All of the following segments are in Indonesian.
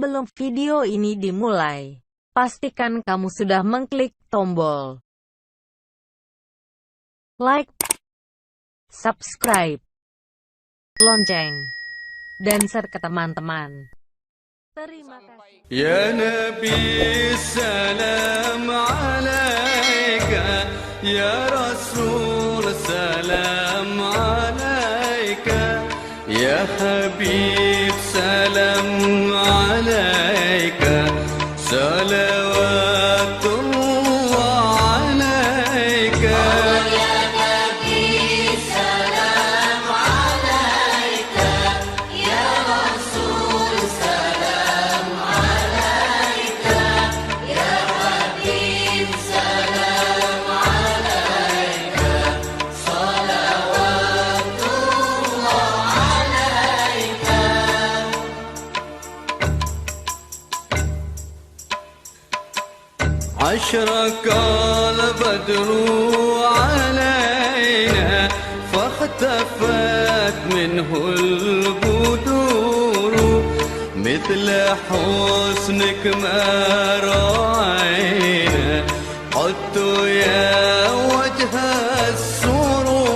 Sebelum video ini dimulai, pastikan kamu sudah mengklik tombol like, subscribe, lonceng, dan share ke teman-teman. Terima kasih. Ya Nabi salam alaika, ya Rasul salam alaika, ya Habib salam alaika, salawatullah alaika. أشرق البدر علينا فاختفت منه البدور مثل حسنك ما رأينا قلت يا وجه السرور.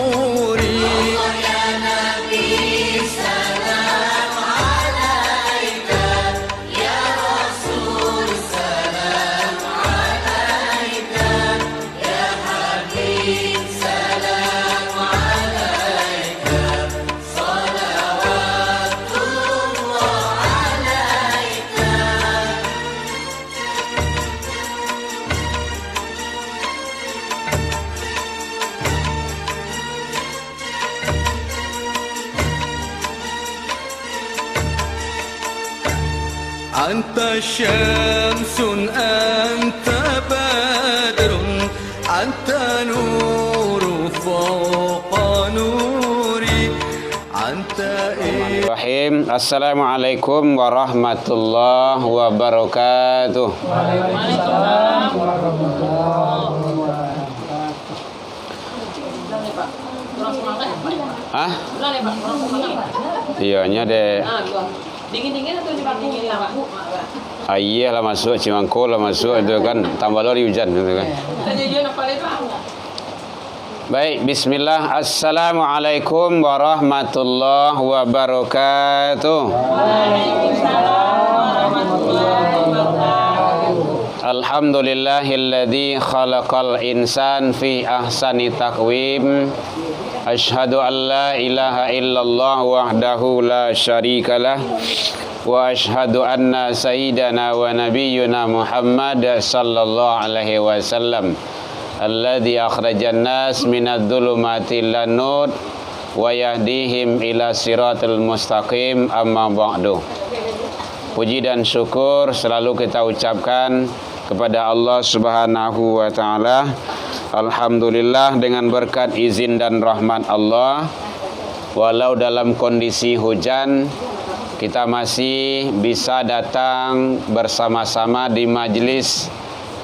أنت شمس أنت بدر أنت نور فوق نوري أنت Bismillahirrahmanirrahim. Assalamualaikum warahmatullahi wabarakatuh. Waalaikumsalam warahmatullahi wabarakatuh. Hah? Bulan ya Pak, kurang semangat. Iyanya deh. Dingin-dingin atau dingin lah Pak? Iya lah masuk Cimangko lah masuk itu kan tambah lori hujan gitu kan. Tanya dia apa itu Pak? Baik, bismillah. Assalamualaikum warahmatullahi wabarakatuh. Waalaikumsalam warahmatullahi wabarakatuh. Alhamdulillahilladzi khalaqal insan fi ahsani taqwim. Asyhadu an la ilaha illallah wahdahu la syarikalah wa asyhadu anna sayyidana wa nabiyyuna Muhammad sallallahu alaihi wasallam alladzi akhrajan nas minadh dhulumati ilan nur wa yahdihim ila siratal mustaqim, amma ba'du. Puji dan syukur selalu kita ucapkan kepada Allah Subhanahu wa taala. Alhamdulillah, dengan berkat izin dan rahmat Allah, walau dalam kondisi hujan, kita masih bisa datang bersama-sama di majlis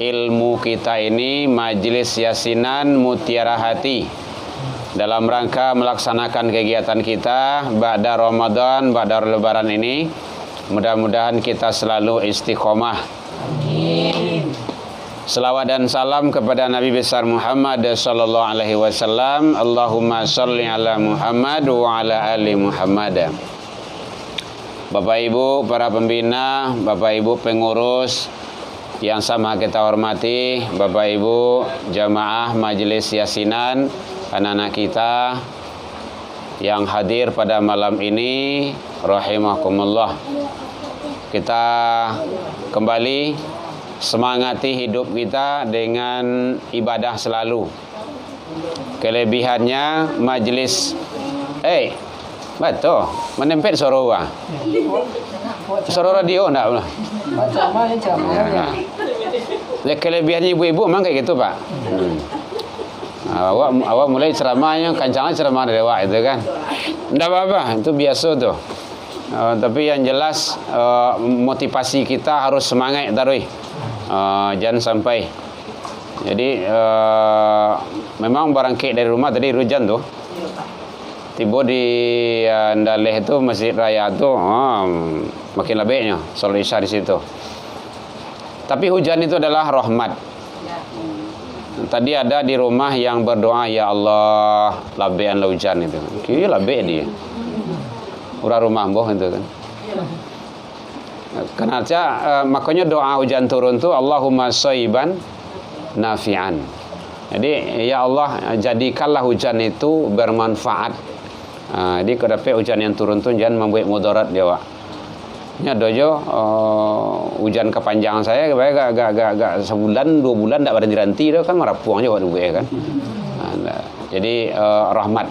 ilmu kita ini, majlis Yasinan Mutiara Hati, dalam rangka melaksanakan kegiatan kita ba'da Ramadan, ba'da Lebaran ini. Mudah-mudahan kita selalu istiqomah. Amin. Selawat dan salam kepada Nabi besar Muhammad sallallahu alaihi wasallam. Allahumma shalli ala Muhammad wa ala ali Muhammad. Bapak Ibu para pembina, Bapak Ibu pengurus yang sama kita hormati, Bapak Ibu jamaah majelis Yasinan, anak-anak kita yang hadir pada malam ini, rahimakumullah. Kita kembali semangati hidup kita dengan ibadah selalu. Kelebihannya majlis betul menempel sorora. Sorora radio enggak pula. Kelebihannya ibu-ibu memang kayak gitu, Pak. Awak mulai ceramahnya kencangnya ceramah dari awak itu kan. Enggak apa-apa, itu biasa tuh. Tapi yang jelas motivasi kita harus semangat taruh. Jangan sampai. Jadi memang barangkali dari rumah tadi hujan tuh. Tiba di Ndaleh itu Masjid Raya tuh makin lebihnya salat Isya di situ. Tapi hujan itu adalah rahmat. Tadi ada di rumah yang berdoa, ya Allah, labean la hujan itu. Kiri labe dia. Urang rumah boh itu kan. Karena makanya doa hujan turun tu Allahumma shayban nafi'an. Jadi ya Allah, jadikanlah hujan itu bermanfaat. Jadi kedapat hujan yang turun tu jangan membuat mudarat dia, Wak. Nya dojo hujan kepanjangan saya gak sebulan 2 bulan tak berhenti dah kan merapuang aja waktu gue kan. Jadi rahmat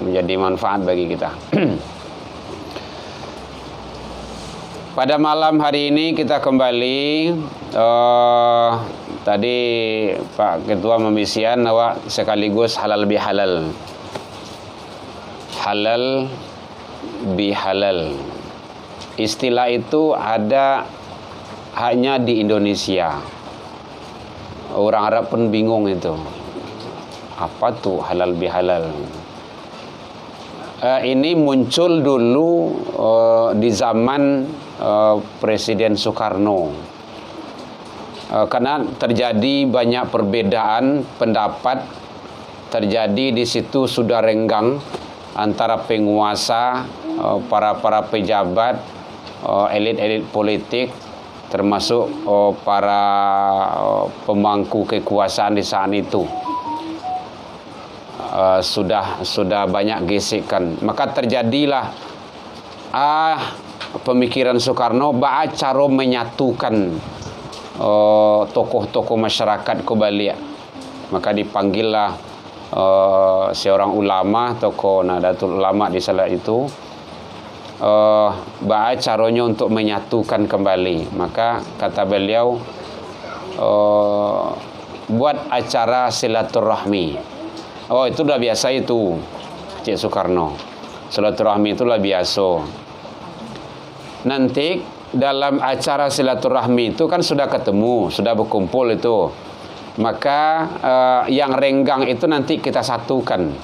menjadi manfaat bagi kita. Pada malam hari ini kita kembali tadi Pak Ketua memisian awak sekaligus halal bihalal. Halal bihalal. Istilah itu ada hanya di Indonesia. Orang Arab pun bingung itu. Apa tuh halal bihalal? Ini muncul dulu di zaman Presiden Soekarno. Karena terjadi banyak perbedaan pendapat, terjadi di situ sudah renggang antara penguasa, para pejabat, elit-elit politik, termasuk para pemangku kekuasaan di saat itu. Sudah banyak gesekan. Maka terjadilah pemikiran Soekarno bahwa cara menyatukan tokoh-tokoh masyarakat kembali. Maka dipanggillah seorang ulama, tokoh Nahdlatul Ulama di saat itu, bahwa caranya untuk menyatukan kembali. Maka kata beliau, buat acara silaturahmi. Oh, itu udah biasa itu, Cik Soekarno. Silaturahmi itu udah biasa. Nanti dalam acara silaturahmi itu kan sudah ketemu, sudah berkumpul itu. Maka yang renggang itu nanti kita satukan.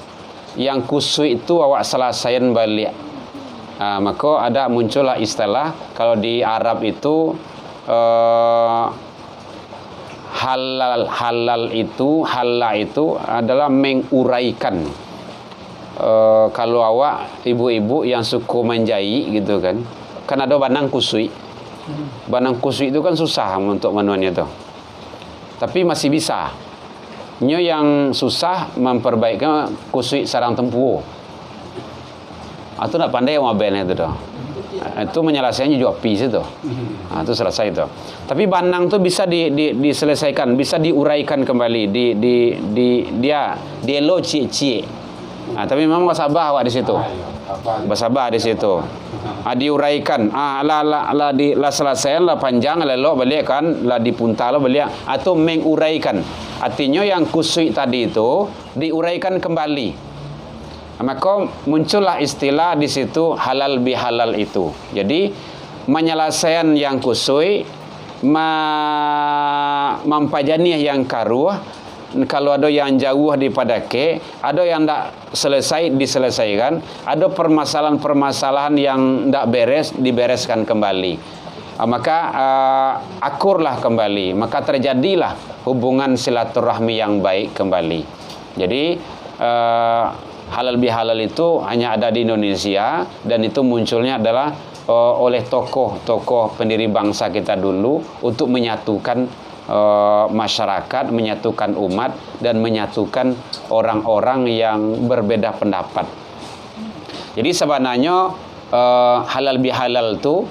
Yang kusuk itu awak selesaikan balik. Maka ada muncullah istilah, kalau di Arab itu halal itu adalah menguraikan. Kalau awak ibu-ibu yang suka menjahit gitu kan ada banang kusui. Banang kusui itu kan susah untuk menuannya tuh. Tapi masih bisa. Nyo yang susah memperbaikinya kusui sarang tempur. Itu nak pandai yang mobilnya itu tuh. Itu menyelesaikannya juga api itu. Itu selesai itu. Tapi banang tuh bisa diselesaikan, bisa diuraikan kembali, dia lo cie. Tapi memang sabar awak di situ. Bersabar di situ. Diuraikan. La selesaikan, la panjang, la balik kan, la dipunta la balik. Atau menguraikan. Artinya yang kusui tadi itu diuraikan kembali. Maka muncullah istilah di situ halal bihalal itu. Jadi menyelesaikan yang kusui, mempajani yang karuh. Kalau ada yang jauh daripada ada yang tak selesai diselesaikan, ada permasalahan-permasalahan yang tak beres dibereskan kembali. Maka akurlah kembali, maka terjadilah hubungan silaturahmi yang baik kembali. Jadi halal bihalal itu hanya ada di Indonesia, dan itu munculnya adalah oleh tokoh-tokoh pendiri bangsa kita dulu untuk menyatukan masyarakat, menyatukan umat, dan menyatukan orang-orang yang berbeda pendapat. Jadi sebenarnya halal bihalal itu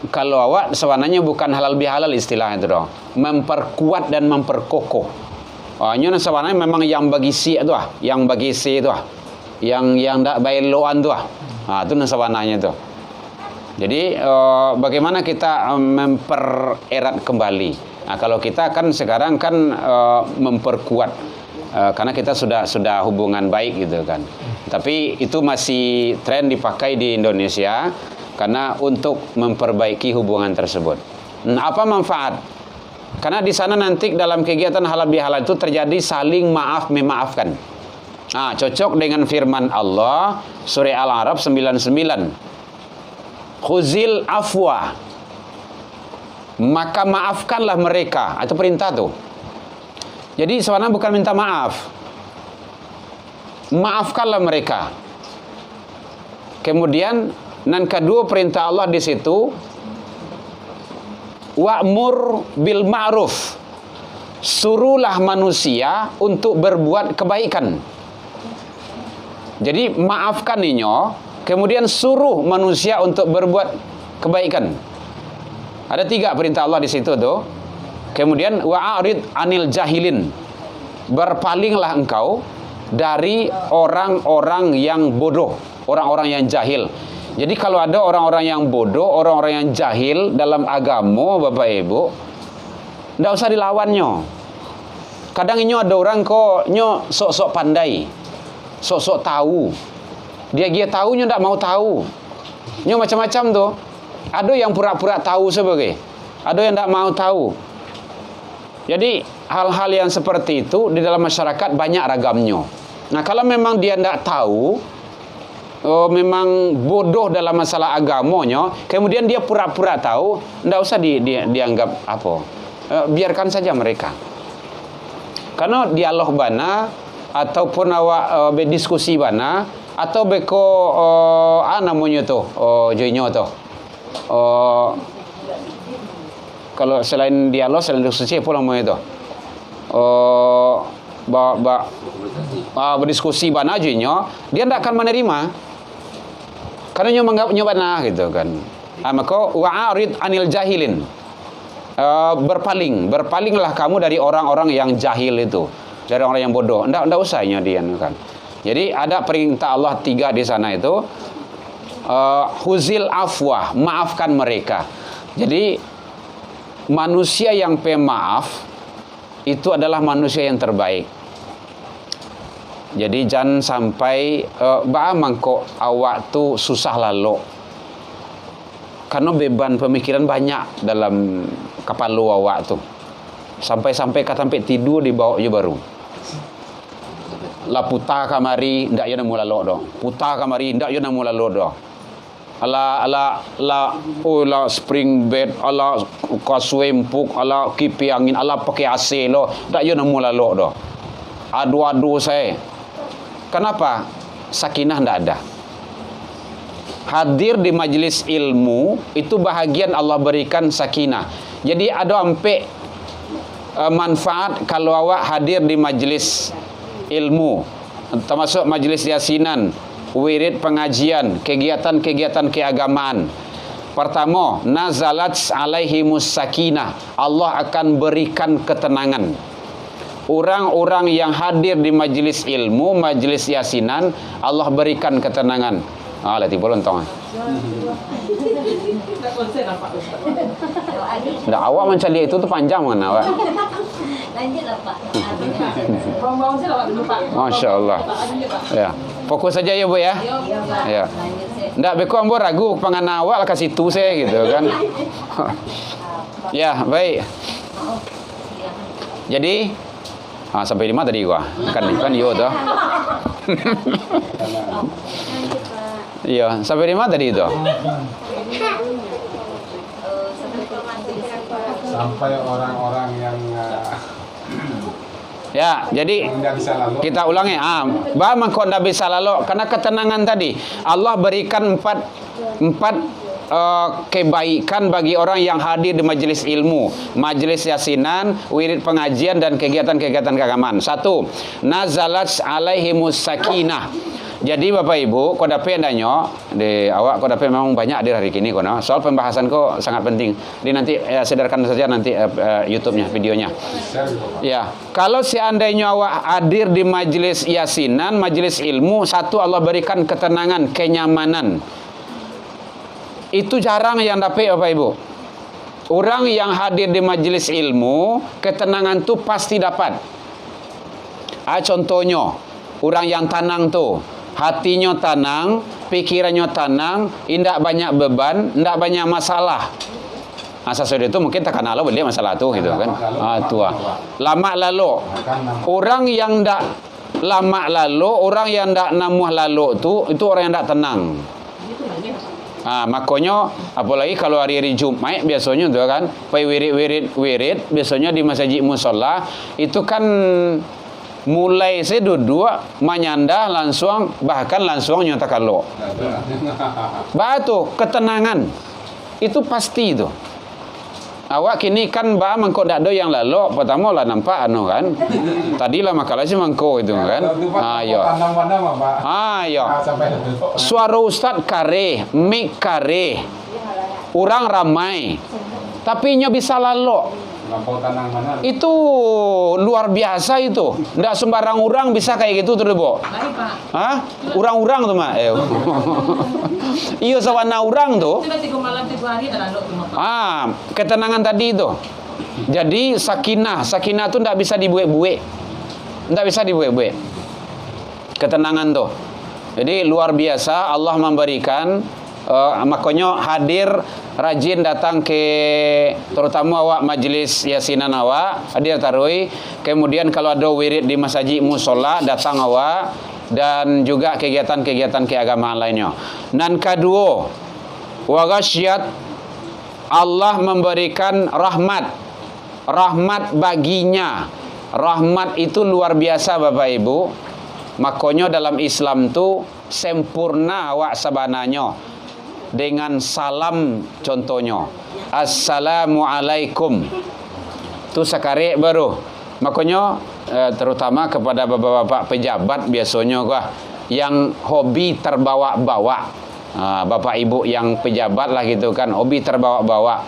kalau awak sebenarnya bukan halal bihalal istilahnya itu dong, memperkuat dan memperkokoh. Ini sebenarnya memang yang bagi si itu yang bagi si itu yang tak baik loan tu itu sebenarnya itu. Jadi bagaimana kita mempererat kembali? Kalau kita kan sekarang kan memperkuat karena kita sudah hubungan baik gitu kan. Tapi itu masih tren dipakai di Indonesia karena untuk memperbaiki hubungan tersebut. Apa manfaat? Karena di sana nanti dalam kegiatan halal bihalal itu terjadi saling maaf memaafkan. Cocok dengan firman Allah surah Al-A'raf 99. khuzil afwa, maka maafkanlah mereka. Itu perintah tuh. Jadi sebenarnya bukan minta maaf, maafkanlah mereka. Kemudian dan kedua perintah Allah di situ, wa'mur bil ma'ruf, suruhlah manusia untuk berbuat kebaikan. Jadi maafkan ninyo, kemudian suruh manusia untuk berbuat kebaikan. Ada 3 perintah Allah di situ tuh. Kemudian wa'arid anil jahilin, berpalinglah engkau dari orang-orang yang bodoh, orang-orang yang jahil. Jadi kalau ada orang-orang yang bodoh, orang-orang yang jahil dalam agama, Bapak Ibu, ndak usah dilawannya. Kadang inyo ada orang kok nyo sok-sok pandai, sok-sok tahu. Dia tahu nyo ndak mau tahu. Nyo macam-macam tuh. Ada yang pura-pura tahu sebagai, ada yang ndak mau tahu. Jadi hal-hal yang seperti itu di dalam masyarakat banyak ragamnya. Nah, kalau memang dia ndak tahu, memang bodoh dalam masalah agamanya, kemudian dia pura-pura tahu, ndak usah dianggap apa. Biarkan saja mereka. Karena dialog bana ataupun awak berdiskusi bana atau beko namanya tuh joinyo tuh. Kalau selain dialog, selain diskusi apa namanya tuh? Berdiskusi bana joinyo, dia ndak akan menerima. Karena nyo menganggapnya bana gitu kan. Maka wa'arid anil jahilin. Berpalinglah kamu dari orang-orang yang jahil itu, dari orang yang bodoh. Ndak usahnya dia kan. Jadi ada perintah Allah 3 di sana itu, huzil afwah, maafkan mereka. Jadi manusia yang pemaaf itu adalah manusia yang terbaik. Jadi jangan sampai mangko awak tu susah lalu, karena beban pemikiran banyak dalam kapal lu awak tu. Sampai sampai tidur di bawah je baru. La putar kamari ndak yo nemu lalu doh. Putar kamari ndak yo nemu lalu doh. La spring bed, ala kasut empuk, ala kipi angin, ala pakai AC lo, ndak yo nemu lalu doh. Adu saya. Kenapa? Sakinah ndak ada. Hadir di majelis ilmu itu bahagian Allah berikan sakinah. Jadi ada ampe manfaat kalau awak hadir di majelis ilmu, termasuk majelis yasinan, wirid pengajian, kegiatan-kegiatan keagamaan. Pertama, nazalat alaihimus sakinah, Allah akan berikan ketenangan. Orang-orang yang hadir di majelis ilmu, majelis yasinan, Allah berikan ketenangan. Lati bolon tong. Ndak awak mencari itu tuh panjang mana awak. Lanjutlah Pak. Bawang saya lewat dulu Pak. Masya Allah. Ya, fokus saja ya Bu ya. Ya. Ndak beko ambo ragu pangan awak ke situ saya gitu kan. Ya, baik. Jadi sampai di mana tadi gua? Kan yo tuh. Iya, sampai di mana tadi itu? Sampai orang-orang yang ya, jadi kita ulangi. Mangko ndak bisa lalu karena ketenangan tadi. Allah berikan empat kebaikan bagi orang yang hadir di majelis ilmu, majelis yasinan, wirid pengajian dan kegiatan-kegiatan keagamaan. 1. Nazalat alaihimus sakinah. Jadi Bapak Ibu, kau dapat danyo di awak, kau dapat memang banyak hadir hari ini kono. Soal pembahasan kau sangat penting. Jadi nanti sederhana saja nanti YouTube-nya, videonya. Ya, kalau seandainya awak hadir di majelis yasinan, majelis ilmu, 1 Allah berikan ketenangan, kenyamanan. Itu jarang yang dapat Bapak Ibu. Orang yang hadir di majelis ilmu, ketenangan tu pasti dapat. Contohnya, orang yang tenang tu, hatinya tenang, pikirannya tenang, indak banyak beban, indak banyak masalah. Sesudah itu mungkin tak kenal beli masalah tu gitu kan. Tua. Lama lalu. Orang yang ndak lama lalu, orang yang ndak namuh lalu tu, itu orang yang ndak tenang. Makanya apalagi kalau hari-hari Jumat biasanya tuh kan, pai wirid biasanya di masjid musola itu kan mulai saya duduk menyanda langsung bahkan langsung nyatakan lo. Batu ketenangan itu pasti itu. Awak kini kan mangko ndak ada yang lalu pertama lah nampak kan. Tadilah makalah sih mangko itu kan. Ayo. Ayo. Suara ustaz kare, mik kare. Orang ramai. Tapi nya bisa lalu. Itu luar biasa itu. Ndak sembarang orang bisa kayak gitu tuh, Bu. Hah? Orang-orang tuh, Mak. Iya sawana orang tuh. Ketenangan tadi itu. Jadi sakinah tuh ndak bisa dibuek-buek. Ndak bisa dibuek-buek. Ketenangan tuh. Jadi luar biasa Allah memberikan. Makanya hadir rajin datang ke terutama awak majelis yasinan awak hadir tarui, kemudian kalau ada wirid di masjid musola datang awak, dan juga kegiatan-kegiatan keagamaan lainnya. Dan kedua, wa ghasyiyat Allah memberikan rahmat baginya. Rahmat itu luar biasa Bapak Ibu. Makanya dalam Islam tu sempurna awak sabananya dengan salam, contohnya Assalamualaikum tu sakare baru. Makanya terutama kepada bapak-bapak pejabat biasanya yang hobi terbawa-bawa, bapak ibu yang pejabat lah gitu kan, hobi terbawa-bawa,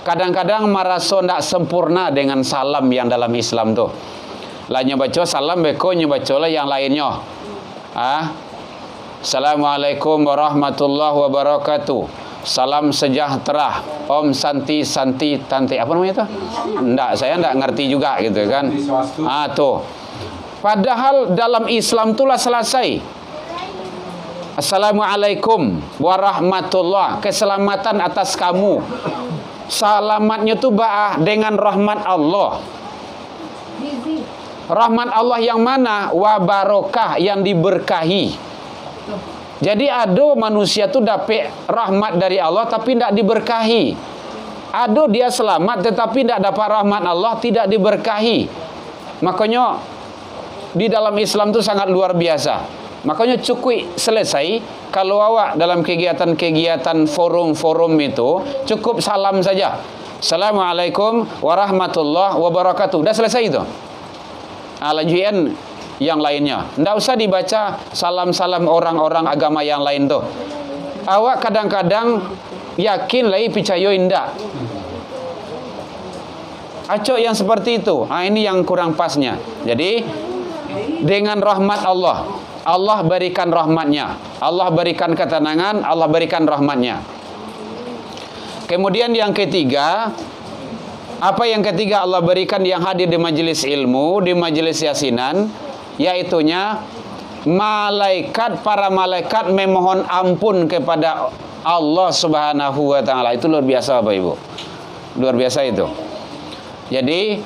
kadang-kadang merasa tidak sempurna dengan salam yang dalam Islam tuh. Lah nyobaco salam beko nyobaco lah yang lainnya. Assalamualaikum warahmatullahi wabarakatuh. Salam sejahtera. Om Santi Tanti. Apa namanya itu? Saya enggak ngerti juga gitu kan. Tuh. Padahal dalam Islam itulah selesai. Assalamualaikum warahmatullah. Keselamatan atas kamu. Selamatnya tuh dengan rahmat Allah. Rahmat Allah yang mana? Wa barokah, yang diberkahi. Jadi ada manusia tu dapat rahmat dari Allah tapi tidak diberkahi. Ada dia selamat tetapi tidak dapat rahmat Allah, tidak diberkahi. Makanya di dalam Islam tu sangat luar biasa. Makanya cukup selesai kalau awak dalam kegiatan-kegiatan forum-forum itu cukup salam saja. Assalamualaikum warahmatullahi wabarakatuh. Dah selesai itu. Lanjutan yang lainnya. Tidak usah dibaca salam-salam orang-orang agama yang lain tuh. Awak kadang-kadang yakin lagi percaya indah. Acok yang seperti itu. Ini yang kurang pasnya. Jadi dengan rahmat Allah, Allah berikan rahmatnya, Allah berikan ketenangan, Allah berikan rahmatnya. Kemudian yang ketiga, apa yang ketiga Allah berikan yang hadir di majelis ilmu, di majelis yasinan, yaitunya para malaikat memohon ampun kepada Allah Subhanahu wa taala. Itu luar biasa Bapak Ibu. Luar biasa itu. Jadi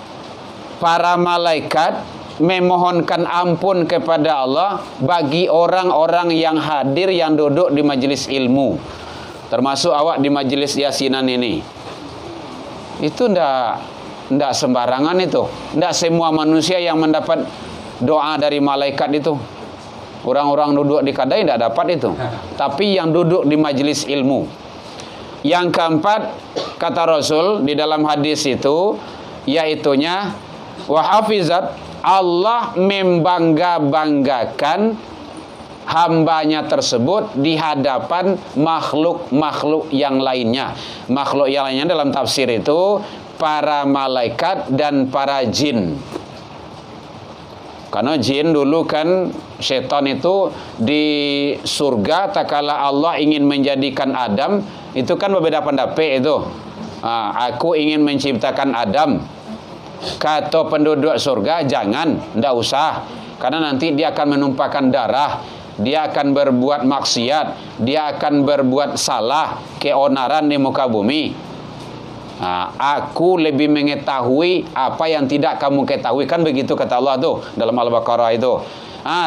para malaikat memohonkan ampun kepada Allah bagi orang-orang yang hadir, yang duduk di majelis ilmu. Termasuk awak di majelis yasinan ini. Itu ndak sembarangan itu. Ndak semua manusia yang mendapat doa dari malaikat itu. Orang-orang duduk di kadai tidak dapat itu. Tapi yang duduk di majelis ilmu. Yang keempat, kata Rasul di dalam hadis itu, yaitunya wahafizat, Allah membangga-banggakan hambanya tersebut di hadapan makhluk-makhluk yang lainnya. Makhluk yang lainnya dalam tafsir itu para malaikat dan para jin. Karena jin dulu kan, setan itu di surga tatkala Allah ingin menjadikan Adam, itu kan berbeda pendapat itu. Aku ingin menciptakan Adam. Kata penduduk surga, jangan, ndak usah. Karena nanti dia akan menumpahkan darah, dia akan berbuat maksiat, dia akan berbuat salah, keonaran di muka bumi. Aku lebih mengetahui apa yang tidak kamu ketahui, kan begitu kata Allah tuh dalam Al-Baqarah itu.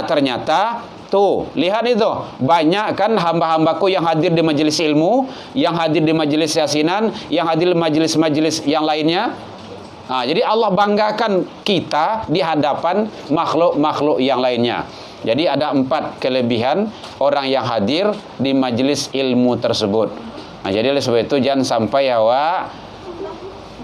Ternyata Tuh, lihat itu. Banyak kan hamba-hambaku yang hadir di majelis ilmu, yang hadir di majelis yasinan, yang hadir di majelis-majelis yang lainnya. Nah, jadi Allah banggakan kita di hadapan makhluk-makhluk yang lainnya. Jadi ada 4 kelebihan orang yang hadir di majelis ilmu tersebut. Nah, jadi oleh sebab itu jangan sampai awak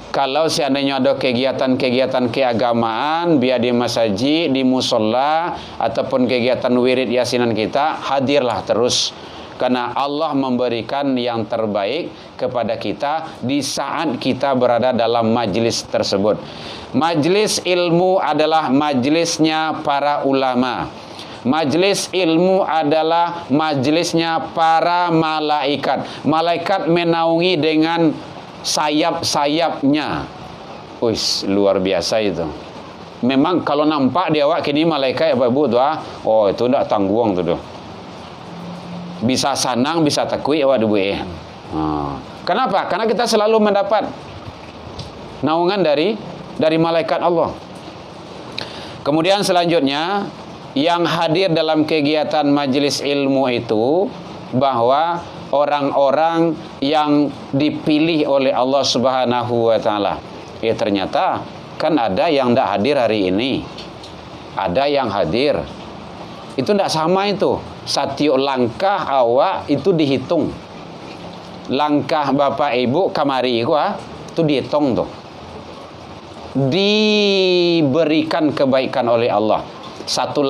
kalau seandainya ada kegiatan-kegiatan keagamaan, biar di masjid, di musola, ataupun kegiatan wirid yasinan kita, hadirlah terus. Karena Allah memberikan yang terbaik kepada kita di saat kita berada dalam majlis tersebut. Majlis ilmu adalah majlisnya para ulama. Majlis ilmu adalah majlisnya para malaikat. Malaikat menaungi dengan sayap-sayapnya. Wis, luar biasa itu. Memang kalau nampak dia awak kini malaikat apa ibu tu oh itu ndak tanggung tu. Bisa sanang, bisa takui awak debu Kenapa? Karena kita selalu mendapat naungan dari malaikat Allah. Kemudian selanjutnya yang hadir dalam kegiatan majelis ilmu itu bahwa orang-orang yang dipilih oleh Allah Subhanahu wa taala. Ya ternyata kan ada yang tidak hadir hari ini. Ada yang hadir. Itu tidak sama itu. Setiap langkah awak itu dihitung. Langkah bapak ibu kamari itu dihitung tuh. Diberikan kebaikan oleh Allah. Satu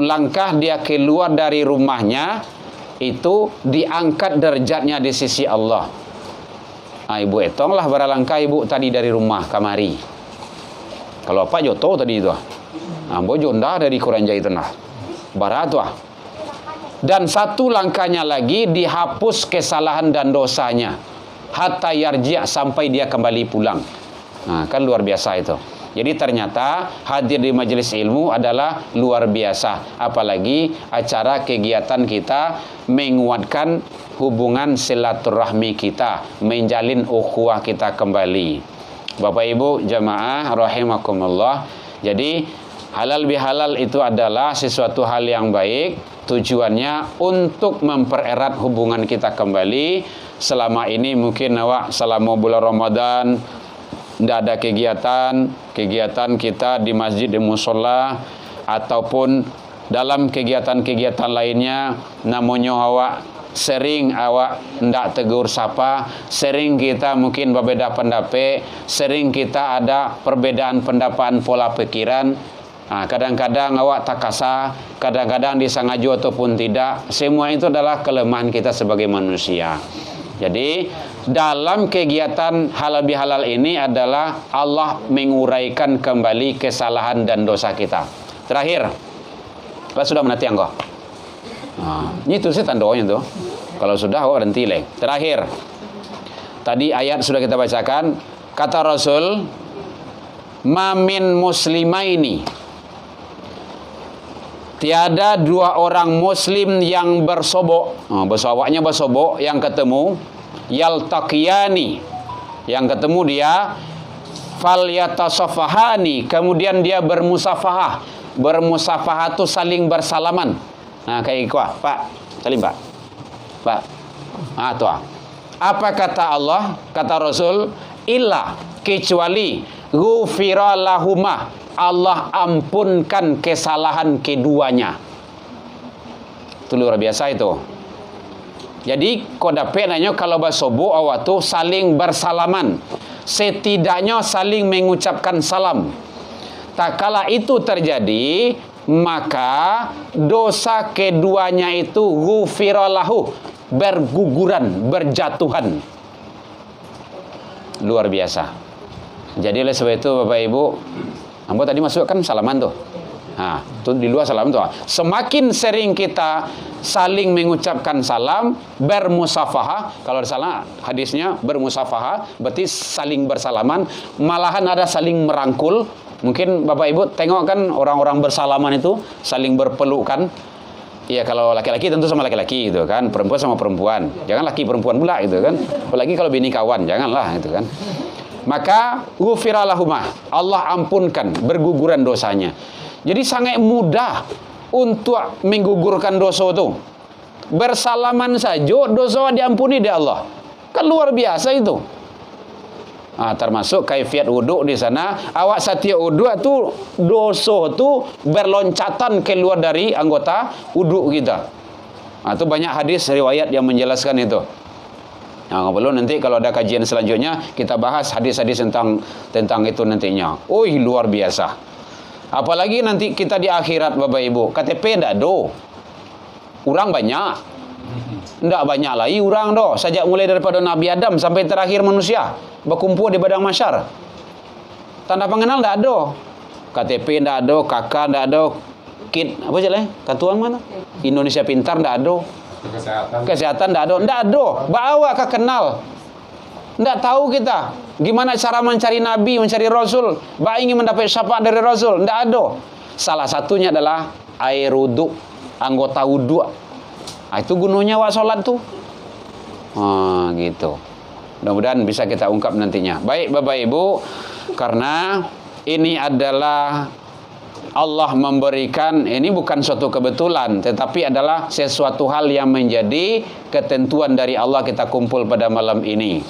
langkah dia keluar dari rumahnya itu diangkat derajatnya di sisi Allah. Ibu etonglah baralangkah ibu tadi dari rumah kamari. Kalau apa joto tadi itu. Bojo ndah dari Kuranjai itu nah. Barat tuh. Dan satu langkahnya lagi dihapus kesalahan dan dosanya. Hatta yarji' sampai dia kembali pulang. Nah, kan luar biasa itu. Jadi ternyata hadir di majelis ilmu adalah luar biasa. Apalagi acara kegiatan kita menguatkan hubungan silaturahmi kita, menjalin ukhuwah kita kembali. Bapak Ibu jamaah rahimakumullah. Jadi halal bihalal itu adalah sesuatu hal yang baik. Tujuannya untuk mempererat hubungan kita kembali. Selama ini mungkin awak selama bulan Ramadan tidak ada kegiatan kita di masjid, di musola, ataupun dalam kegiatan-kegiatan lainnya, namanya awak sering awak ndak tegur sapa, sering kita mungkin berbeda pendapat, sering kita ada perbedaan pendapat pola pikiran. Kadang-kadang awak tak kasar, kadang-kadang disengaja ataupun tidak. Semua itu adalah kelemahan kita sebagai manusia. Jadi dalam kegiatan halal bihalal ini adalah Allah menguraikan kembali kesalahan dan dosa kita. Terakhir, Pak sudah menanti engkau. Ini itu sih tandanya tuh. Kalau sudah kau berhenti leh. Terakhir, tadi ayat sudah kita bacakan. Kata Rasul, mamin muslimaini. Tiada dua orang muslim yang bersobok. Bersoboknya bersobok yang ketemu. Yaltaqiyani, yang ketemu dia. Falyatasafahani, kemudian dia bermusafahah. Bermusafahah itu saling bersalaman. Nah kayak gitu Pak. Salim Pak. Tuh. Apa kata Allah? Kata Rasul, illa kecuali ghufira lahuma, Allah ampunkan kesalahan keduanya. Itu luar biasa itu. Jadi kodape nanya kalau basobo awak tu saling bersalaman. Setidaknya saling mengucapkan salam. Tak kala itu terjadi, maka dosa keduanya itu ghufira lahu, berguguran, berjatuhan. Luar biasa. Jadi oleh sebab itu Bapak Ibu, ambo tadi masuk kan salaman tuh. Tuh di luar salam tuh. Semakin sering kita saling mengucapkan salam, bermusafahah. Kalau ada salah hadisnya bermusafahah, berarti saling bersalaman. Malahan ada saling merangkul. Mungkin Bapak Ibu tengok kan orang-orang bersalaman itu saling berpelukan. Iya kalau laki-laki tentu sama laki-laki gitu kan, perempuan sama perempuan. Jangan laki perempuan pula gitu kan. Apalagi kalau bini kawan, janganlah gitu kan. Maka ghufira lahumah, Allah ampunkan berguguran dosanya. Jadi sangat mudah untuk menggugurkan dosa itu. Bersalaman saja dosa diampuni di Allah. Kan luar biasa itu. Termasuk kaifiat wudhu di sana. Awak setiap wudhu itu dosa itu berloncatan keluar dari anggota wudhu kita. Itu banyak hadis riwayat yang menjelaskan itu. Nggak perlu nanti kalau ada kajian selanjutnya kita bahas hadis-hadis tentang itu nantinya. Luar biasa. Apalagi nanti kita di akhirat Bapak Ibu, KTP ndak do. Orang banyak. Ndak banyak lagi orang do. Sejak mulai daripada Nabi Adam sampai terakhir manusia berkumpul di padang mahsyar. Tanda pengenal ndak ada. KTP ndak ada, KK ndak ada, KIT apa je lah? Kartuan mana? Indonesia Pintar ndak ada. Kesehatan ndak ada. Bawa ke kenal. Ndak tahu kita gimana cara mencari Nabi, mencari Rasul. Ingin mendapat syafaat dari Rasul, ndak ada. Salah satunya adalah air wudhu, anggota wudhu. Itu gunanya wak sholat tuh. Gitu. Mudah-mudahan bisa kita ungkap nantinya. Baik Bapak Ibu, karena ini adalah Allah memberikan, ini bukan suatu kebetulan, tetapi adalah sesuatu hal yang menjadi ketentuan dari Allah kita kumpul pada malam ini.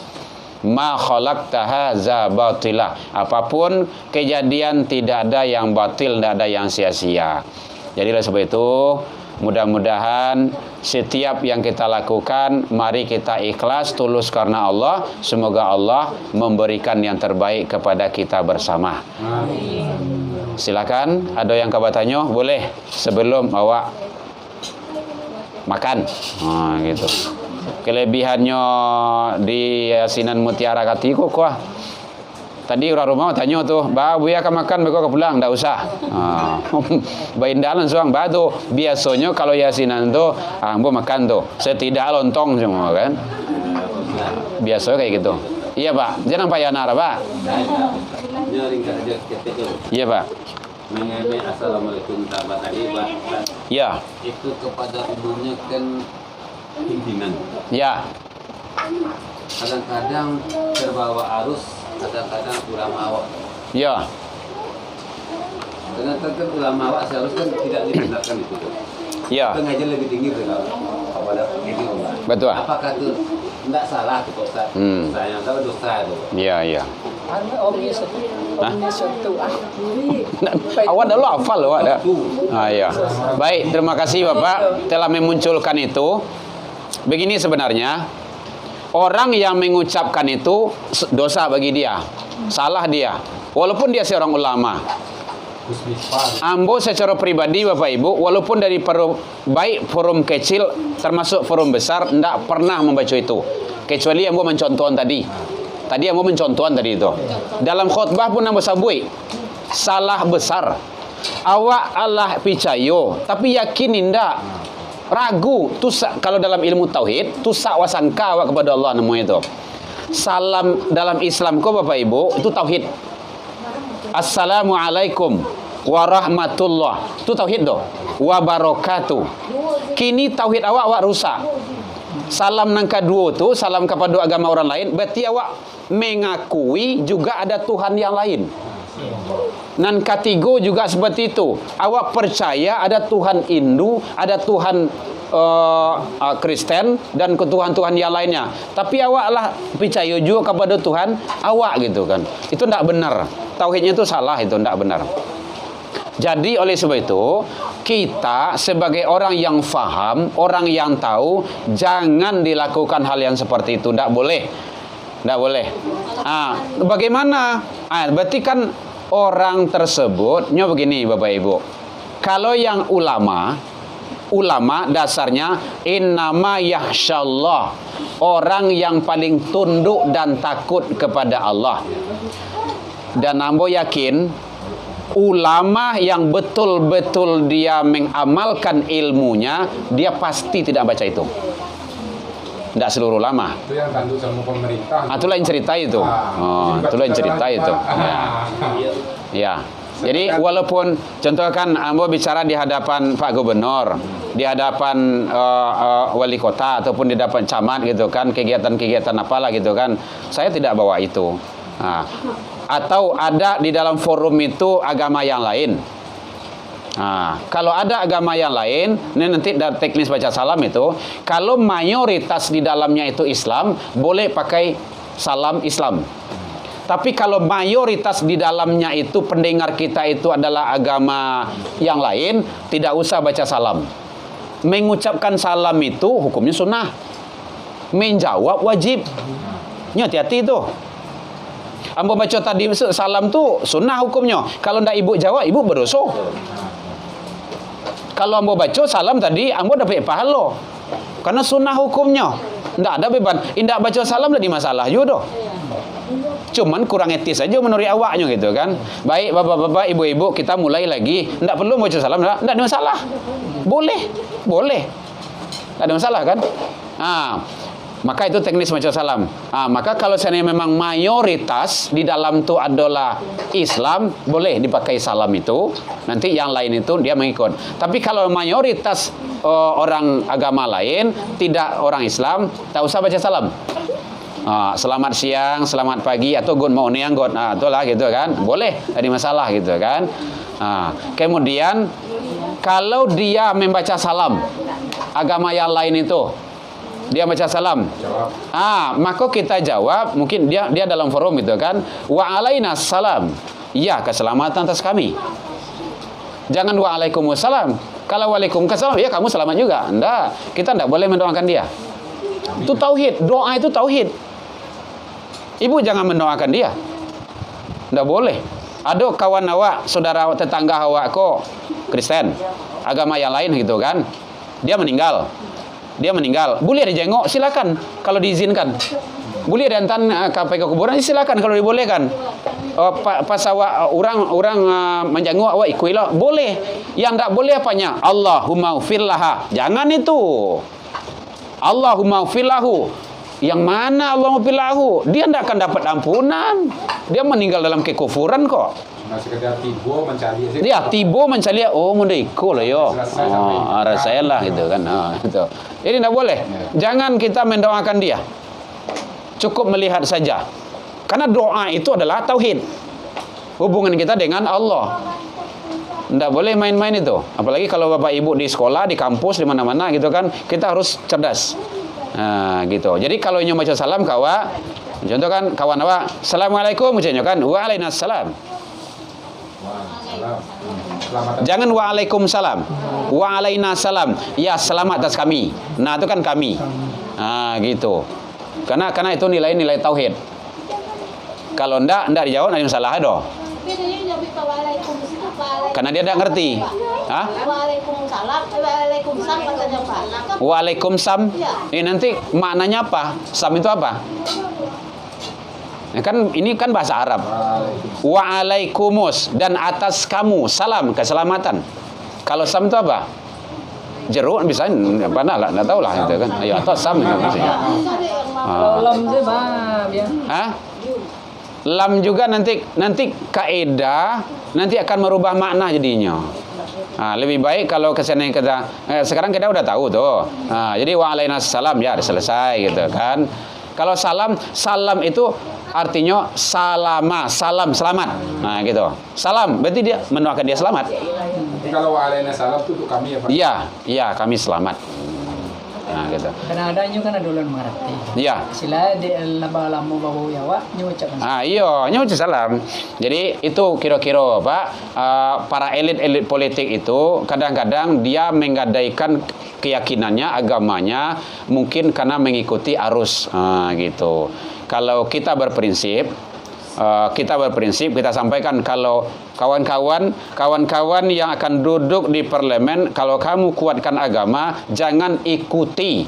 Ma khalaqta hadza batila. Apapun kejadian tidak ada yang batil, tidak ada yang sia-sia. Jadi oleh sebab itu mudah-mudahan setiap yang kita lakukan mari kita ikhlas tulus karena Allah. Semoga Allah memberikan yang terbaik kepada kita bersama. Silakan, ada yang kau tanya boleh sebelum awak makan. Gitu. Kelebihannya di Yasinan Mutiara Katiku kuah. Tadi orang rumah tanya tuh, "Ba, buya akan makan, beko pulang, enggak usah." Bain dalan soang ba tuh. Biasanya kalau Yasinan tuh, ambo makan tuh. Setidak lontong semua kan. Biasanya kayak gitu. Iya, Pak. Jangan payana, Pak. Iya, Pak. Mengenai assalamualaikum sahabat tadi, Pak. Ya. Itu kepada umumnya kan pimpinan. Ya. Kadang-kadang terbawa arus, kadang-kadang ulama awak. Ya. Kadang-kadang ulama awak seharusnya tidak dibenarkan itu. Ya. Pengajian lebih tinggi kepada ini. Betul. Apakah itu tidak salah itu Pak Ustaz? Saya tahu dosa itu. Iya, iya. Awak dah hafal awak dah. Iya. Baik, terima kasih Bapak telah memunculkan itu. Begini sebenarnya, orang yang mengucapkan itu dosa bagi dia, salah dia, walaupun dia seorang ulama. Ambo secara pribadi Bapak Ibu, walaupun dari baik forum kecil termasuk forum besar, tidak pernah membaca itu, kecuali ambo mencontohkan tadi. Tadi ambo mencontohkan tadi itu. Dalam khutbah pun ambo sabui, salah besar. Awak Allah picayo, tapi yakin indah. Ragu tu kalau dalam ilmu tauhid tu wasangka awak kepada Allah namanya itu. Salam dalam Islam ko Bapak Ibu itu tauhid. Assalamualaikum warahmatullah. Itu tauhid doh. Wabarakatuh. Kini tauhid awak rusak. Salam nang kedua tu salam kepada agama orang lain, berarti awak mengakui juga ada Tuhan yang lain. Nan ketiga juga seperti itu. Awak percaya ada Tuhan Hindu, ada Tuhan Kristen dan Tuhan-Tuhan yang lainnya. Tapi awak lah percaya juga kepada Tuhan awak gitu kan. Itu tidak benar. Tauhidnya itu salah, itu tidak benar. Jadi oleh sebab itu kita sebagai orang yang faham, orang yang tahu, jangan dilakukan hal yang seperti itu. Tidak boleh. Tidak boleh. Bagaimana? Berarti kan orang tersebutnya begini Bapak Ibu. Kalau yang ulama dasarnya innama yakhsyallah, orang yang paling tunduk dan takut kepada Allah. Dan ambo yakin ulama yang betul-betul dia mengamalkan ilmunya, dia pasti tidak baca itu. Tidak seluruh ulama. Itu yang tanduk sama pemerintah. Itu lain cerita itu. Itu lain cerita itu. Ya. Jadi walaupun contohkan ambo bicara di hadapan Pak Gubernur, di hadapan wali kota ataupun di hadapan camat gitu kan, kegiatan-kegiatan apalah gitu kan, saya tidak bawa itu. Atau ada di dalam forum itu agama yang lain. Kalau ada agama yang lain, ini nanti dari teknis baca salam itu, kalau mayoritas di dalamnya itu Islam, boleh pakai salam Islam. Tapi kalau mayoritas di dalamnya itu pendengar kita itu adalah agama yang lain, tidak usah baca salam. Mengucapkan salam itu hukumnya sunnah. Menjawab wajib. Ini hati-hati itu. Ambo baca tadi salam tu sunnah hukumnya. Kalau ndak ibu jawab, ibu berdosa. Kalau ambo baca salam tadi, ambo dapat pahala. Karena sunnah hukumnya. Ndak ada beban. Indak baca salam dah di masalah juga. Cuman kurang etis saja menurut awaknya gitu kan. Baik bapak-bapak, ibu-ibu, kita mulai lagi. Ndak perlu baca salam, ndak ada masalah. Boleh. Ndak ada masalah kan? Maka itu teknis baca salam. Maka kalau seandainya memang mayoritas di dalam itu adalah Islam, boleh dipakai salam itu. Nanti yang lain itu dia mengikut. Tapi kalau mayoritas orang agama lain, tidak orang Islam, tak usah baca salam. Selamat siang, selamat pagi, atau good morning, itulah gitu kan. Boleh, tak ada masalah gitu kan. Kemudian kalau dia membaca salam agama yang lain itu, dia baca salam. Maka kita jawab, mungkin dia dalam forum gitu kan. Wa alainas salam. Ya, keselamatan atas kami. Jangan wa alaikumussalam. Kalau waalaikumsalam, ya kamu selamat juga. Enggak, kita enggak boleh mendoakan dia. Itu tauhid, doa itu tauhid. Ibu jangan mendoakan dia. Enggak boleh. Ada kawan awak, saudara tetangga awak kok Kristen, agama yang lain gitu kan. Dia meninggal. Boleh dijenguk, silakan kalau diizinkan. Boleh diantar ke kuburan, silakan kalau dibolehkan. Pas awak orang menjenguk awak ikuilah, boleh. Yang tak boleh apanya? Allahumma ufirlaha. Jangan itu. Allahumma ufirlahu. Yang mana Allahumma ufirlahu? Dia tidak akan dapat ampunan. Dia meninggal dalam kekufuran kok. Nah, sekedar tibo mencari aja. Dia tibo mencari, mendeko lah yo. Rasain lah gitu kan. Gitu. Ini tidak boleh. Jangan kita mendoakan dia. Cukup melihat saja. Karena doa itu adalah tauhid. Hubungan kita dengan Allah. Tidak boleh main-main itu. Apalagi kalau bapak ibu di sekolah, di kampus, di mana-mana gitu kan, kita harus cerdas. Gitu. Jadi kalau nyoba baca salam kawan, contoh kan kawan awak, assalamualaikum ucapnya kan, waalaikumsalam. Jangan waalaikumsalam, waalaikumsalam. Ya selamat atas kami. Nah itu kan kami. Gitu. Karena itu nilai-nilai tauhid. Kalau ndak dijawab ada masalah doh. Karena dia tidak ngerti. Waalaikumsalam. Ini nanti maknanya apa? Sam itu apa? Ini kan bahasa Arab. Wa'alaikumus, dan atas kamu salam, keselamatan. Kalau sam itu apa? Jeruk bisa apa lah, enggak tahu lah itu kan. Ayo atas sam itu maksudnya. Lam tu ya. Lam juga nanti kaidah nanti akan merubah makna jadinya. Lebih baik kalau kesana kita sekarang kita udah tahu tuh. Jadi waalaikumsalam ya selesai gitu kan. Kalau salam itu artinya salam selamat. Gitu. Salam berarti dia mendoakan dia selamat. Jadi kalau waalaikumsalam itu untuk kami ya Pak? Iya, kami selamat. Gitu. Karena adanya kan ada ulan mengerti. Iya. Sila di lama-lama bawa yawa nyucapkan. Iya, nyucap salam. Jadi itu kira-kira Pak, para elit-elit politik itu kadang-kadang dia menggadaikan keyakinannya, agamanya mungkin karena mengikuti arus gitu. Kalau kita berprinsip, kita sampaikan kalau kawan-kawan yang akan duduk di parlemen, kalau kamu kuatkan agama, jangan ikuti.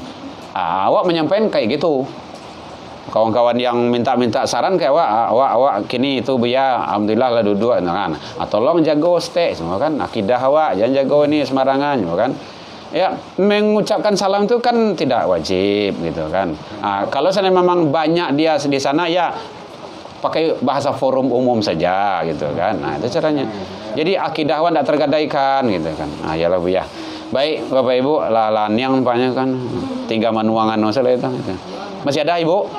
Awak menyampaikan kayak gitu. Kawan-kawan yang minta saran kayak awak kini itu biar alhamdulillah lah duduk kan. Tolong jaga stek semua kan, akidah awak jangan jaga ini sembarangan semua kan. Ya, mengucapkan salam itu kan tidak wajib gitu kan. Kalau saya memang banyak dia di sana ya pakai bahasa forum umum saja gitu kan. Itu caranya. Jadi akidah awak tidak tergadaikan gitu kan. Yalah Bu ya. Baik Bapak Ibu, yang banyak kan tinggal manuangan masalah itu. Masih ada Ibu?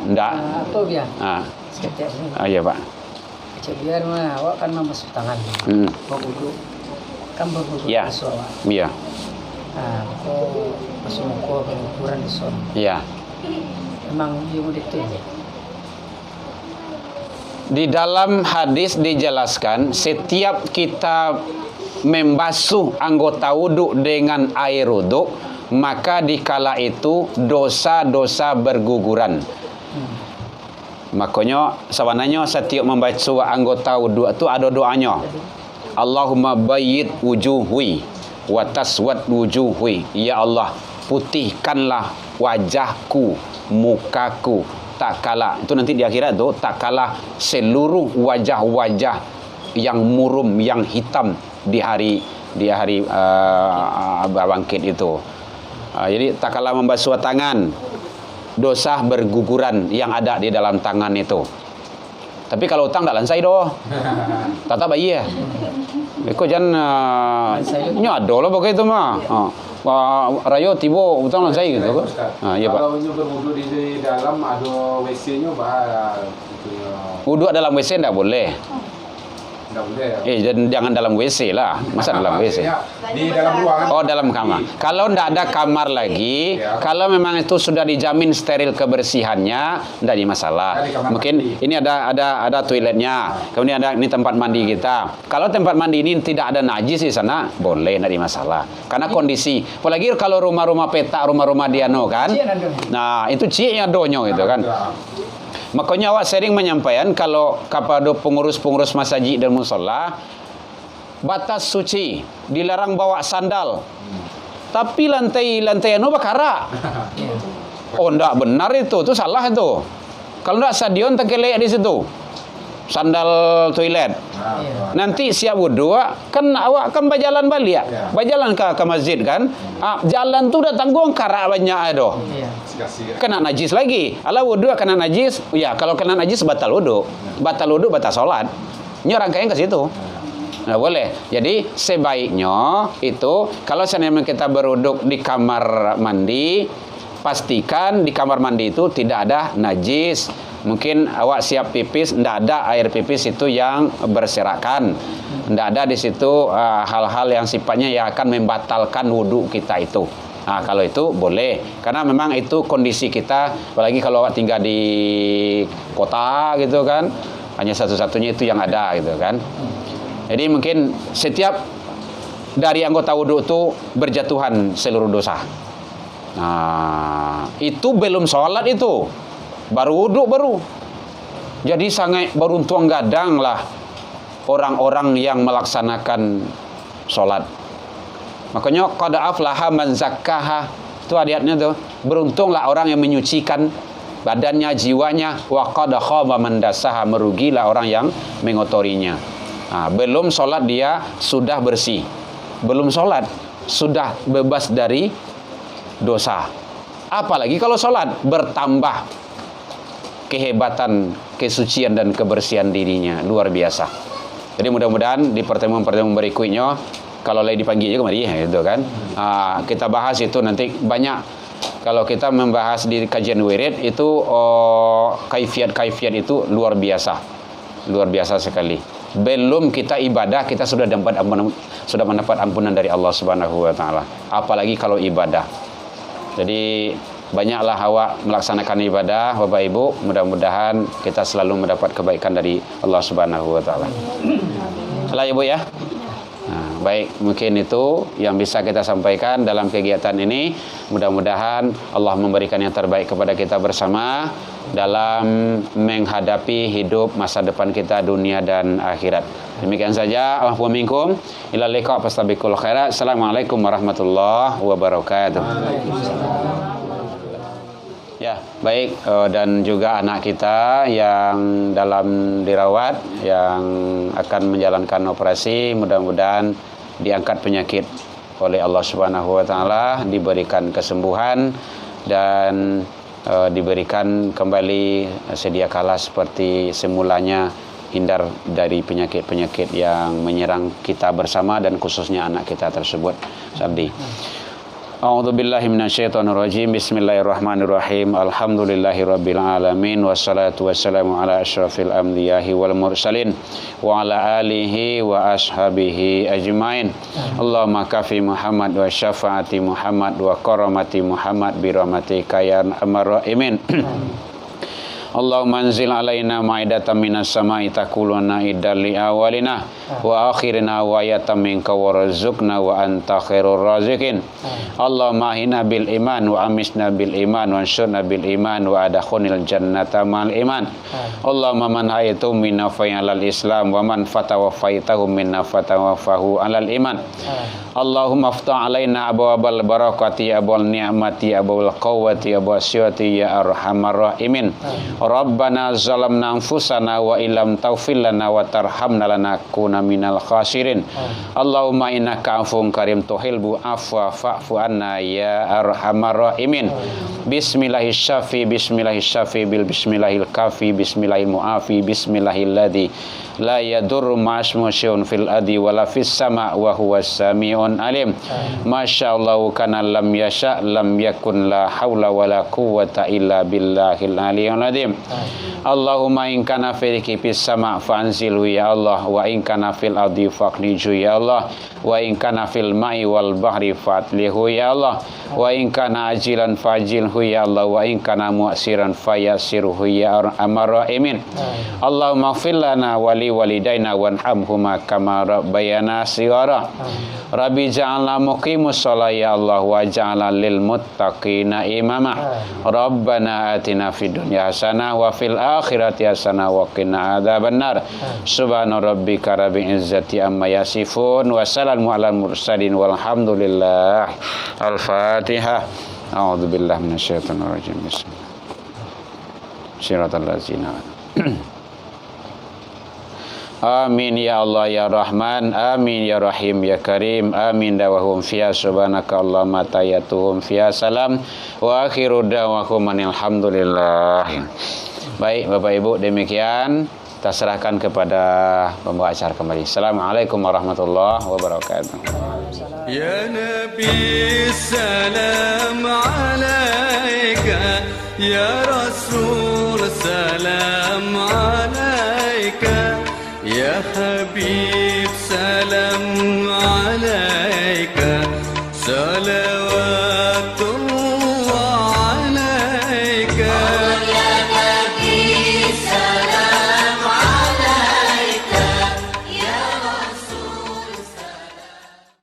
Enggak. Apa biar? Iya Pak. Biar mah awak kan masuk tangan. Kau duduk. kan berwudu Ya. di soal. Iya. Nah, kok masuk muka berukuran di soal. Iya. Memang yang itu. Di dalam hadis dijelaskan setiap kita membasuh anggota wudhu dengan air wudhu, maka dikala itu dosa-dosa berguguran. Makanya sebenarnya setiap membasuh anggota wudhu itu ada doanya. Allahumma bayyid wujuhi wa taswad wujuhi. Ya Allah, putihkanlah wajahku, mukaku, tak kalah itu nanti di akhirat tuh, tak kalah seluruh wajah-wajah yang murum, yang hitam di hari bangkit itu. Jadi tak kalah membasuh tangan, dosa berguguran yang ada di dalam tangan itu. Tapi kalau utang tak lansai doh. Tata bayi ya. Eko jangan nyado lah pakai itu mah. Rayo tibo utang lansai gitu kan. Iya Pak. Kalau berwudu di dalam ada WC-nya bah itu ya. Wudu dalam WC enggak boleh. Enggak boleh. Jangan dalam WC lah. Masa dalam WC? Di dalam ruangan. Oh, dalam kamar. Kalau enggak ada kamar lagi, kalau memang itu sudah dijamin steril kebersihannya, enggak ada masalah. Mungkin ini ada toiletnya. Kemudian ini tempat mandi kita. Kalau tempat mandi ini tidak ada najis di sana, boleh, enggak ada masalah. Karena kondisi, apalagi kalau rumah-rumah petak, rumah-rumah diano kan. Nah, itu cieknya donyo gitu kan. Makanya awak sering menyampaikan kalau kepada pengurus-pengurus masjid dan musola, batas suci, dilarang bawa sandal. Tapi lantai anu bakara. Oh, enggak benar itu salah itu. Kalau enggak stadion terkelek di situ. Sandal toilet. Nanti siap wudu kan awak kan berjalan balik ya. Berjalan ke masjid kan. Jalan tu dah tanggung karak banyak aduh. Kena najis lagi. Ala wudu kena najis. Ya, kalau kena najis batal wudu. Batal wudu batal salat. Ini rangkaian ke situ. Nah, boleh. Jadi sebaiknya itu kalau seandainya kita berwuduk di kamar mandi, pastikan di kamar mandi itu tidak ada najis. Mungkin awak siap pipis, tidak ada air pipis itu yang berserakan. Tidak ada di situ hal-hal yang sifatnya yang akan membatalkan wudhu kita itu. Nah, kalau itu boleh. Karena memang itu kondisi kita, apalagi kalau awak tinggal di kota gitu kan, hanya satu-satunya itu yang ada gitu kan. Jadi mungkin setiap dari anggota wudhu itu berjatuhan seluruh dosa. Nah, itu belum sholat itu. Baru wudhu baru. Jadi sangat beruntung gadang lah orang-orang yang melaksanakan sholat. Makanya qad aflaha man zakkaha. Itu ayatnya tuh. Beruntunglah orang yang menyucikan badannya, jiwanya. Wa qad khaba man dassaha. Merugilah orang yang mengotorinya. Nah, belum sholat dia sudah bersih. Belum sholat sudah bebas dari dosa. Apalagi kalau sholat bertambah kehebatan, kesucian dan kebersihan dirinya luar biasa. Jadi mudah-mudahan di pertemuan-pertemuan berikutnya kalau lagi dipanggil juga mari gitu kan. Kita bahas itu nanti banyak. Kalau kita membahas di kajian wirid itu kaifiat itu luar biasa. Luar biasa sekali. Belum kita ibadah kita sudah mendapat ampunan dari Allah Subhanahu wa taala. Apalagi kalau ibadah. Jadi banyaklah awak melaksanakan ibadah Bapak Ibu, mudah-mudahan kita selalu mendapat kebaikan dari Allah Subhanahu wa taala. Salah Ibu ya. Nah, baik, mungkin itu yang bisa kita sampaikan dalam kegiatan ini. Mudah-mudahan Allah memberikan yang terbaik kepada kita bersama dalam menghadapi hidup masa depan kita dunia dan akhirat. Demikian saja. Allahu minkum ila liqa fastabiqul khairat. Assalamualaikum warahmatullahi wabarakatuh. Ya, baik, dan juga anak kita yang dalam dirawat, yang akan menjalankan operasi, mudah-mudahan diangkat penyakit oleh Allah Subhanahu wa taala, diberikan kesembuhan dan diberikan kembali sedia kala seperti semulanya, hindar dari penyakit-penyakit yang menyerang kita bersama dan khususnya anak kita tersebut. Sabdi. A'udzubillahi minasyaitonirrajim. Bismillahirrahmanirrahim. Alhamdulillahirabbil alamin wassalatu wassalamu ala asyrafil anbiya'i wal mursalin wa ala alihi wa ashabihi ajmain. Allahumma kafi Muhammad wa syafaati Muhammad wa karamati Muhammad bi rahmatika ya arhamar rahimin. Allahumma anzil alaina ma'idatan minas sama'i takuluna idal li awalina wa akhirina wa ayatam minka warzuqna wa anta khairur raziqin. Allahumma ahina bil iman wa amisna bil iman wa ansurna bil iman wa adkhilnal jannata mal iman. Allahumma man hayatu minna fa'alal islam wa man fatawafaitahu minna fatawafahu alal iman. Allahumma aftah alaina abwabal barakati abwal ni'mati abwal quwwati abwal syati ya arhamar rahimin. Rabbana zalamna anfusana wa illam taghfir lana wa tarhamna lanakunanna minal khasirin. Allahumma innaka afuwwun karim tuhibbu afwa fa'fu anna ya arhamar rahimin. Bismillahis syafi bil bismillahil kafi bismillahil muafi bismillahil ladzi la yadurru ma'asmu syai'un fil ardi wala fis sama' wa huwas sami'un alim. Masyaallah kana lam yasha lam yakun la haula wala quwwata illa billahil aliyyil azim. Allahumma in kana fil kifis sama' fanzilhu ya Allah wa in kana fil ardi faqniju ya Allah wa in kana fil ma'i wal bahri fatlihu ya Allah wa in kana ajilan fajilhu ya Allah wa in kana mu'siran fayassirhu ya arhamar rahimin. Allahumma ighfir lana wa li walidaina warhamhuma kama rabbayana shighara. Rabbi ja'alna muqimus sholati ya Allah wa ja'alna lil muttaqina imama. Rabbana atina fid dunya hasanah wa fil akhirati hasanah wa qina adzabannar. Subhana rabbika rabbil izzati amma yasifun wa salamun alal mursalin walhamdulillah. Al-Fatihah. A'udzubillahi minasyaitonir rajim. Bismillah. Shiratal ladzina. Amin ya Allah ya Rahman, amin ya Rahim ya Karim, amin dawahum fiya subhanaka Allahumma tayyatuhum fiya salam wa akhiru da'wahum alhamdulillah. Baik Bapak Ibu, demikian kita serahkan kepada pembawa acara kembali. Assalamualaikum warahmatullahi wabarakatuh. Ya Nabi salam alaika, ya Rasul salam alaika, ya Habib salam alaika, salam